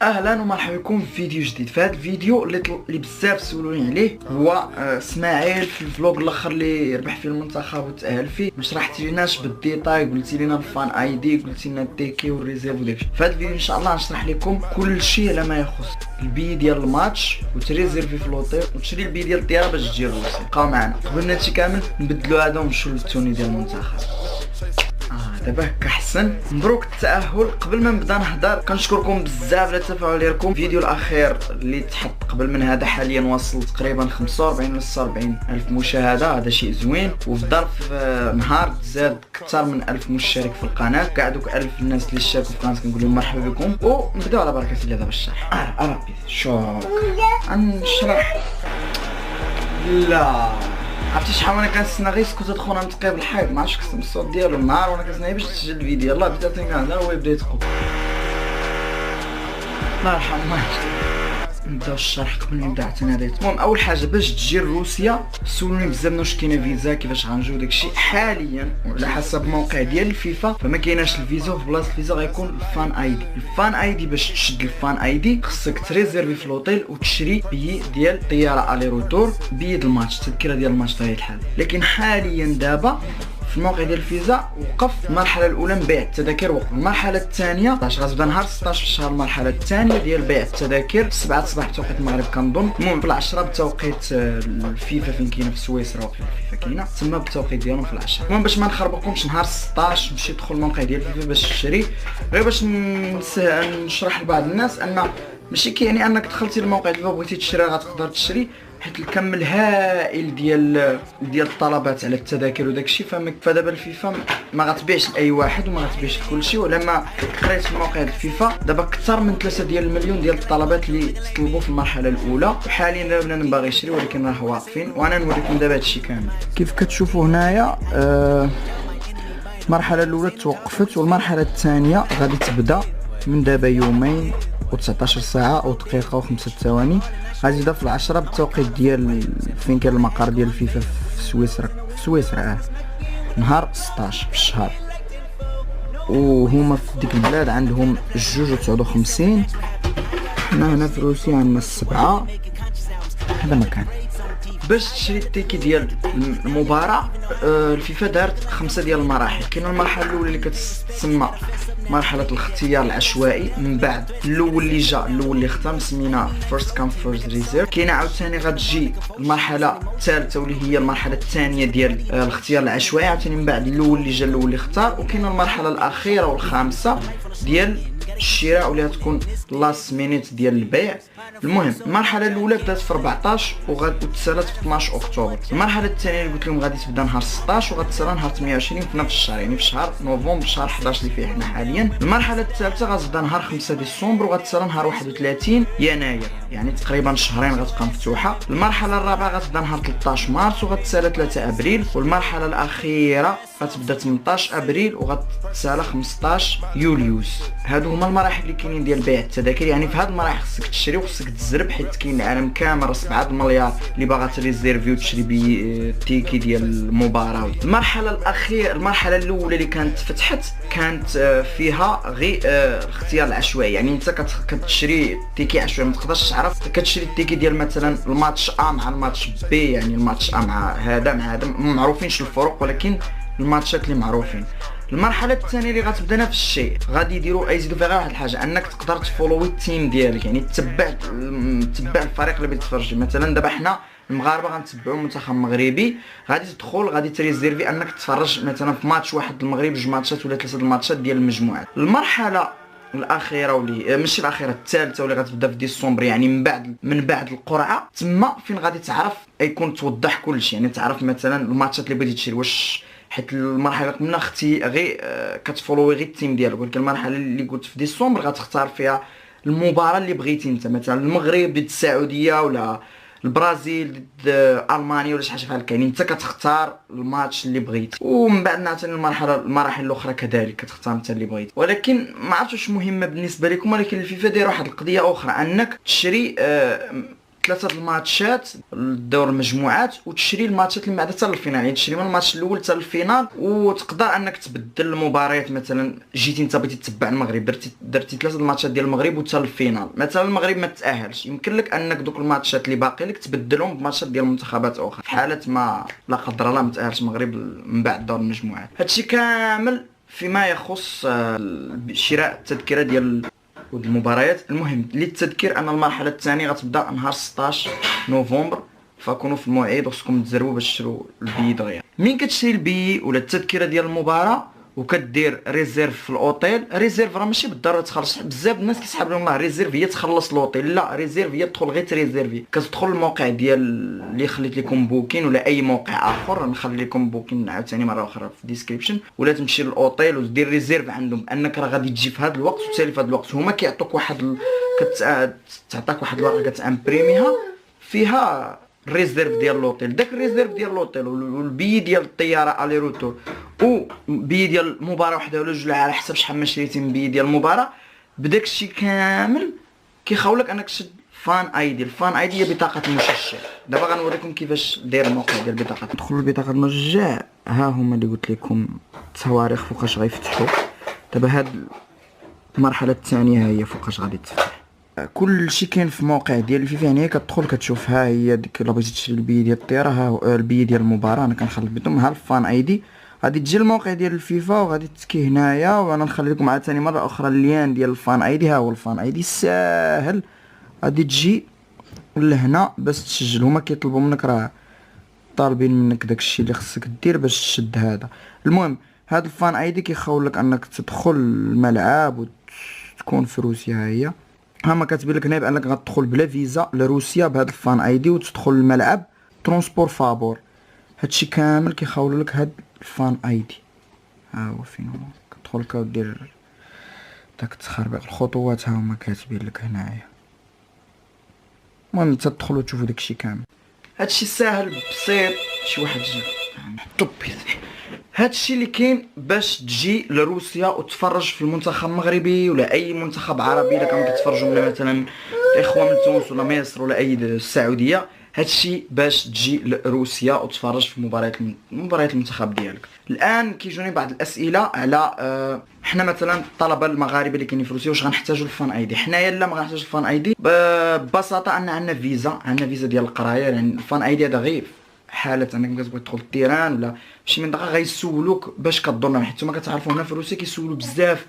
اهلا ومرحبا بكم في فيديو جديد. في هذا الفيديو اللي بزاف سولوني عليه هو اسماعيل في الفلوق الاخر اللي ربح فيه المنتخب وتاهل فيه. ما شرحتي ليناش بالديتاي، قلتي لينا الفان اي دي، قلتي لنا التيكي والريزيرف وداكشي. في هذا الفيديو ان شاء الله نشرح لكم كل شيء على ما يخص البي ديال الماتش وتريزيرفي في لوطير وتشري البي ديال الطياره باش تجي لروسيا. بقاو معنا قبل ما هادشي كامل نبدلوا هذا ونمشيو للتوني ديال المنتخب. دابا هكا احسن. مبروك التاهل. قبل ما نبدا نهضر كنشكركم بزاف على التفاعل ديالكم. الفيديو الاخير اللي تحط قبل من هذا حاليا وصل تقريبا 45 ولا 46 الف مشاهده، هذا شيء زوين. وفي ظرف نهار زاد اكثر من 1000 مشترك في القناه. كاع دوك 1000 الناس اللي اشتركوا في القناه كنقول لهم مرحبا بكم. ونبداو على بركه الله دابا الشرح. ربي شوك غنشرح. لا عرفتي شحال وانا كنستنى غير سكوت خونا نتقي بالحيط، ما عرفتش كنسمع الصوت ديالو النهار وانا كنستنى باش تسجل الفيديو. يلاه بدات كنهضر هو يبدا يتقو. الله يرحمه. نبداو الشرح قبل ما نبدا اعتنادات. المهم اول حاجه باش تجي لروسيا سولوني بزاف واش كاينه فيزا كيفاش غنجيو داكشي. حاليا وعلى حسب الموقع ديال الفيفا فما كايناش الفيزا. في بلاصه الفيزا غيكون الفان اي دي. الفان اي دي باش تشد الفان اي دي خصك تريزيرفي في لوطيل وتشري بي ديال الطياره الي روتور، بي ديال الماتش، التذكره ديال الماتش طبيعه الحال. لكن حاليا دابا في الموقع ديال الفيزا وقف المرحله الاولى من بيع التذاكر. وقف المرحله الثانيه غتبدا نهار 16 في الشهر. المرحله الثانيه ديال بيع التذاكر 7 الصباح بتوقيت المغرب كنظن. المهم في العشرة بتوقيت الفيفا فين كاينه في سويسرا وفي الفيفا كاينه تما بالتوقيت ديالهم في العشرة. المهم باش ما نخربقكمش نهار 16 مشي دخل الموقع ديال الفيفا باش تشري. غير باش نشرح لبعض الناس ان ماشي كيعني انك دخلتي الموقع ديال بغيتي تشري غتقدر تشري، حيت الكم الهائل ديال الطلبات على التذاكر وداكشي. فدابا الفيفا ما غتبيعش لاي واحد وما غتبيعش لكلشي. ولما قريت في موقع الفيفا دابا اكثر من 3 ديال المليون ديال الطلبات اللي تطلبوا في المرحله الاولى. وحاليا دابا انا باغي نشري ولكن راه واقفين وانا نوريكم دابا هادشي كامل. كيف كتشوفوا هنايا المرحله الاولى توقفت والمرحله الثانيه غادي تبدا من دابا يومين و19 ساعه او دقيقه و5 ثواني. غادي تبدا في العشرة بالتوقيت ديال فين كاين المقر ديال الفيفا في سويسرا نهار 16 في الشهر. وهما في ديك البلاد عندهم 2:59. حنا هنا في روسيا عندنا 7. هذا مكان باش تشري التيكي ديال المباراة. الفيفا دارت 5 ديال المراحل. كاينه المرحله الاولى اللي كتسمى مرحله الاختيار العشوائي. من بعد الاول اللي جا الاول اللي اختار سمينا فيرست كام فيرست ريزيرف. كاينه عاوتاني غتجي المرحله الثالثه واللي هي المرحله الثانيه ديال الاختيار العشوائي. عاوتاني من بعد الاول اللي جا الاول اللي اختار. وكاينه المرحله الاخيره والخامسه ديال الشراء واللي غتكون لاست مينيت ديال البيع. المهم المرحله الاولى بدات في 14 وتسالات في 12 اكتوبر. المرحله الثانيه اللي قلت لهم غادي تبدا نهار 16 وغتسالى نهار 28 في نفس الشهر، يعني في شهر نوفمبر شهر 11 اللي فيه حنا حاليا. المرحله الثالثه غتبدا نهار 5 ديسمبر وغتسالى نهار 31 يناير، يعني تقريبا شهرين غتبقى مفتوحه. المرحله الرابعه غتبدا نهار 13 مارس وغتسالى 3 ابريل. والمرحله الاخيره غتبدا 18 ابريل وغتسالى 15 يوليوز. هادو هما المراحل اللي كاينين ديال بيع التذاكر. يعني في هاد المراحل خصك تشري وخصك تزرب، حيت كاين العالم كامل 7 مليار اللي باغا تريزيرفي وتشري التيكي ديال المباراه. المرحله الاولى اللي كانت فتحت كانت فيها غير الاختيار العشوائي. يعني انت كتشري التيكي عشوائي، ما تقدرش تعرف كتشري التيكي ديال مثلا الماتش ا مع الماتش بي، يعني الماتش ا مع هذا ما معروفينش الفروق ولكن الماتشات اللي معروفين. المرحله الثانيه اللي غتبدا نفس الشيء، غادي يديروا يزيدوا فيها واحد الحاجه، انك تقدر تفولوي التيم ديالك، يعني تتبع الفريق اللي بتتفرجي. مثلا دابا حنا المغاربه غنتبعوا المنتخب المغربي، غادي تدخل غادي تريزيرفي انك تتفرج مثلا في ماتش واحد المغرب 2 ماتشات ولا 3 الماتشات ديال المجموعات. المرحله الاخيره واللي ماشي الاخيره الثالثه واللي غتبدا في ديسمبر، يعني من بعد القرعه تما فين غادي تعرف يكون توضح كلشي. يعني تعرف مثلا الماتشات اللي بغيتي تشري واش، حيت المرحله قبلنا اختي غير كتفولوي غير التيم ديالك. ولكن المرحله اللي قلت في ديسمبر غتختار فيها المباراه اللي بغيتي انت، مثلا المغرب ضد السعوديه ولا البرازيل ضد المانيا ولا شي حاجه بحال هكا. يعني انت كتختار الماتش اللي بغيتي. ومن بعد عاوتاني المراحل الاخرى كذلك كتختار انت اللي بغيتي. ولكن ما عرفتش واش مهمه بالنسبه لكم، ولكن الفيفا داير واحد القضيه اخرى، انك تشري 3 الماتشات الدور المجموعات وتشري الماتشات اللي بعدا حتى للفينال، يعني تشري من الماتش الاول حتى للفينال، وتقدر انك تبدل المباريات. مثلا جيتي انت بغيتي تتبع المغرب، درتي 3 الماتشات ديال المغرب وحتى للفينال، مثلا المغرب ما تاهلش، يمكن لك انك دوك الماتشات اللي باقي لك تبدلهم بماتشات ديال منتخبات اخرى في حاله ما لا قدر الله ما تاهلش المغرب من بعد دور المجموعات. هادشي كامل فيما يخص شراء التذكره ديال المباريات. المهم للتذكير ان المرحله الثانيه غتبدا نهار 16 نوفمبر، فكونوا في الموعد وخصكم تزربوا باش تشروا البي دغيا. مين كتشري البي ولا التذكره ديال المباراه وكدير ريزيرف في الاوتيل، ريزيرف راه ماشي بالضروره تخلص، بزاف الناس كيسحب لهم الله ريزيرف هي تخلص الاوتيل، لا ريزيرف هي تدخل غير تريزيرفي، كتدخل الموقع ديال اللي خليت لكم بوكين ولا اي موقع اخر، نخلي لكم بوكين عاوتاني مره اخرى في الديسكريبشن، ولا تمشي للاوتيل ودير ريزيرف عندهم انك راه غادي تجي في هذا الوقت وتسالي في هذا الوقت. هما كيعطوك واحد كتعطاك واحد الورقه كتامبريميها فيها الريزيرف ديال لوطيل، داك الريزيرف ديال لوطيل والبي ديال الطياره الي روتور وبي ديال المباراه وحده ولا جوج على حسب شحال ما شريتي من بي ديال المباراه، بداك الشيء كامل كيخاولك انك تشد فان اي دي. الفان اي دي هي بطاقه المشجع. دابا غنوريكم كيفاش داير الموقع ديال البطاقه. تدخلوا لبطاقه المشجع، ها هما اللي قلت لكم التواريخ فوقاش غيفتحوا. دابا هاد المرحله الثانيه هي فوقاش غادي تفتح. كل شيء كاين في الموقع ديال الفيفا، يعني كتدخل كتشوف ها هي ديك الا بغيتي تشري البي ديال الطياره، ها البي ديال المباراه انا كنخلط بينهم، ها الفان اي دي. غادي تجي الموقع ديال الفيفا وغادي تسكي هنايا، وانا نخلي لكم عاوتاني مره اخرى اللين ديال الفان اي دي. ها هو الفان اي دي ساهل، غادي تجي لهنا باش تسجل. هما كيطلبوا منك، راه طالبين منك داكشي اللي خصك دير باش تشد هذا. المهم هاد الفان اي دي كيخاولك انك تدخل الملعب وتكون في روسيا. ها هي هما كاتبين لك هنا بانك غتدخل بلا فيزا لروسيا بهذا الفان اي دي وتدخل الملعب ترونسبور فابور. هادشي كامل كيخاولوا لك هاد الفان اي دي. ها هو فين هو، كتدخل كدير داك التخربيق، الخطوات ها هما كاتبين لك هنايا. المهم تدخلوا تشوفوا داكشي كامل. هادشي ساهل بسيط، شي واحد جا طب هادشي اللي كاين باش تجي لروسيا وتفرج في المنتخب المغربي ولا اي منتخب عربي. الا كانوا كيتفرجوا من مثلا الاخوه من تونس ولا مصر ولا اي السعوديه، هادشي باش تجي لروسيا وتفرج في مباريات المنتخب ديالك. الان كيجوني بعض الاسئله على حنا مثلا الطلبه المغاربه اللي كاينين في روسيا واش غنحتاجوا الفان اي دي. حنايا لا ما غنحتاجوا الفان اي دي ببساطه ان عندنا فيزا ديال القرايه. يعني الفان اي دي هذا غير حاله انك كتبغي تدخل التيران ولا شي منطقه غيسولوك باش كدور، حيت نتوما كتعرفوا هنا في روسيا كيسولوا بزاف،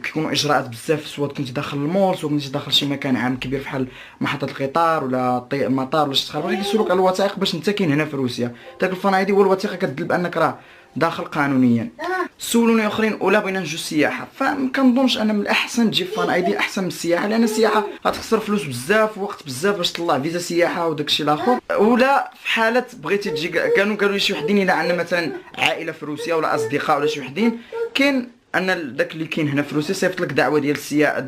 كيكونوا اجراءات بزاف، سواء كنتي داخل المول سواء كنتي داخل شي مكان عام كبير بحال محطه القطار ولا المطار ولا شي تخربيق، كيسولوك على الوثائق باش انت كاين هنا في روسيا. داك الفان اي دي هو الوثيقه كتدل بانك راه داخل قانونيا. سولوني اخرين ولا بغينا نجو السياحه، فمكنظنش انا من الاحسن تجيب فان اي دي احسن من السياحه، لان السياحه غتخسر فلوس بزاف ووقت بزاف باش تطلع فيزا سياحه وداكشي الاخر. ولا في حاله بغيتي تجي قالوا لي شي وحدين الا عندنا مثلا عائله في روسيا ولا اصدقاء ولا شي وحدين، كاين ان داك اللي كاين هنا في روسيا صيفط لك دعوه ديال السياحه،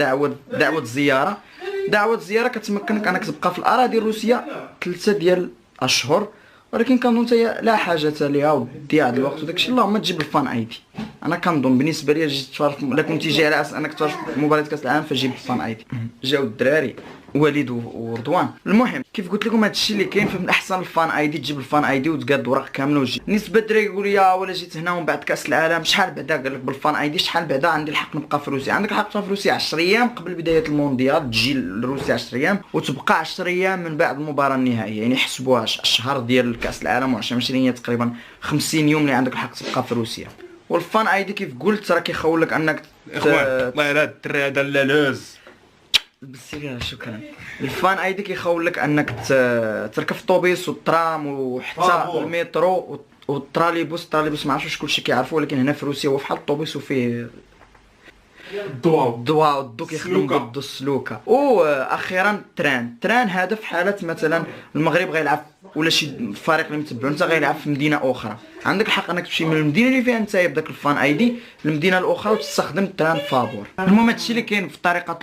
دعوه زياره كتمكنك انك تبقى في الاراضي الروسيه 3 ديال الاشهر. ولكن كنظن لا حاجه ليها وضياع الوقت وداكشي، اللهم تجيب الفان اي دي. انا كنظن بالنسبه لي جيت تفرج، الا كنتي جاي على اساس انك تفرج في مباراه كاس العالم فجيب الفان اي دي. جاو الدراري وليد ورضوان. المهم كيف قلت لكم هادشي اللي كاين، فمن الاحسن الفان اي دي تجيب الفان اي دي وتقاد ورق كامله وتجي. بالنسبه للدراري يقول لي ولا جيت هنا ومن بعد كاس العالم شحال بعدا، قال لك بالفان اي دي شحال بعدا عندي الحق نبقى في روسيا. عندك الحق تبقى في روسيا 10 ايام قبل بدايه المونديال، تجي لروسيا 10 ايام وتبقى 10 ايام من بعد المباراه النهائيه. يعني حسبوها الشهر ديال كاس العالم و2020 تقريبا 50 يوم اللي عندك الحق تبقى في روسيا. والفان اي دي كيف قلت راه كيخولك انك اخوان الله يلا الدري هذا اللالوز بالسير. شكرا. الفان اي دي كيخولك انك تركب في الطوبيس والترام وحتى المترو والتراليبوس. التراليبوس ما عرفتش كلشي كيعرفوا، ولكن هنا في روسيا هو بحال الطوبيس وفيه الضوء كيخدم ضد السلوكه. واخيرا التران هذا في حاله مثلا المغرب غيلعب ولا شي فريق اللي متبعو انت غيلعب في مدينه اخرى، عندك الحق انك تمشي من المدينه اللي فيها انت بداك الفان اي دي للمدينه الاخرى وتستخدم تران فابور. المهم هادشي اللي كاين في طريقه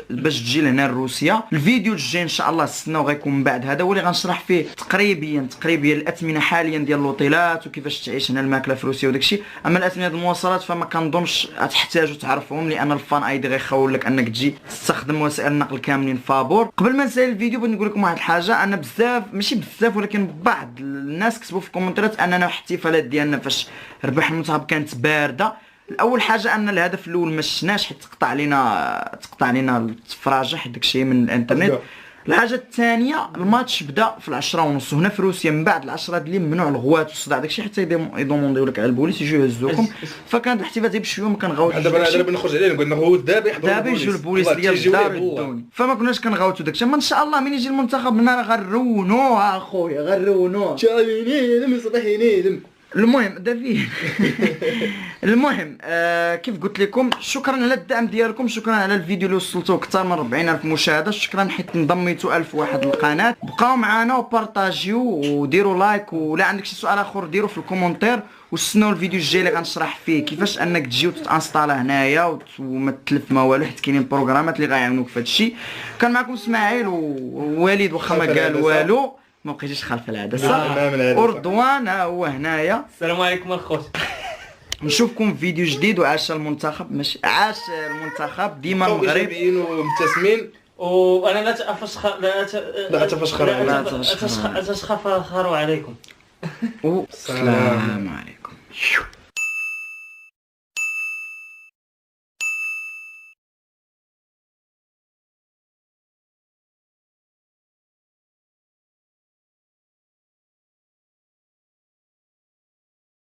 باش تجي لهنا لروسيا. الفيديو الجاي ان شاء الله استناو غيكون من بعد هذا هو اللي غنشرح فيه تقريبا الاثمنه حاليا ديال الاوتيلات وكيفاش تعيش هنا الماكله في روسيا وداكشي. اما الاثمنه ديال المواصلات فما كنظنش غتحتاجوا تعرفوهم لان الفان اي دي غيخول لك انك تجي تستخدم وسائل النقل كاملين فابور. قبل ما نسالي الفيديو بغيت نقول لكم واحد الحاجه، انا بزاف ماشي بزاف ولكن بعض الناس كتبوا في الكومنتات اننا الاحتفالات ديالنا فاش ربح المنتخب كانت بارده. اول حاجه ان الهدف الاول ما شفناش حيت تقطع لينا التفراجه حيت داكشي من الانترنت. الحاجه الثانيه الماتش بدا في 10:30 وهنا في روسيا من بعد 10 د الليل ممنوع الغوات والصداع داكشي حتى يدومونديو لك على البوليس يجيو يهزوكم. فكانت الاحتفالات بشويه ما كنغاوتوش. دابا نخرج عليه نقول نغوت دابا يجيو البوليس ديال الدار يدوني. فما كناش كنغاوتو داكشي. اما ان شاء الله من يجي المنتخب هنا غنرونوه اخويا غنرونوه. شاينين صباحين. المهم دافين المهم كيف قلت لكم شكرا على الدعم ديالكم، شكرا على الفيديو اللي وصلتوه اكثر من 40,000 مشاهده، شكرا حيت انضميتوا 1000 واحد للقناه. بقاو معنا وبارطاجيو وديروا لايك، ولا عندك شي سؤال اخر ديروا في الكومونتير، واستناو الفيديو الجاي اللي غنشرح فيه كيفاش انك تجي وتانستالا هنايا وما تلف ما والو حيت كاينين بروغرامات اللي غيعاونوك في هذا الشيء. كان معكم اسماعيل ووالد واخا ما قال والو ما بقيتيش خلف العدسه. ورضوان ها هو هنايا. السلام عليكم الخوت. نشوفكم في فيديو جديد. وعاش المنتخب ماشي عاش المنتخب ديما المغرب ايجابيين ومبتسمين. وانا لا اتفشخر عليكم. السلام عليكم.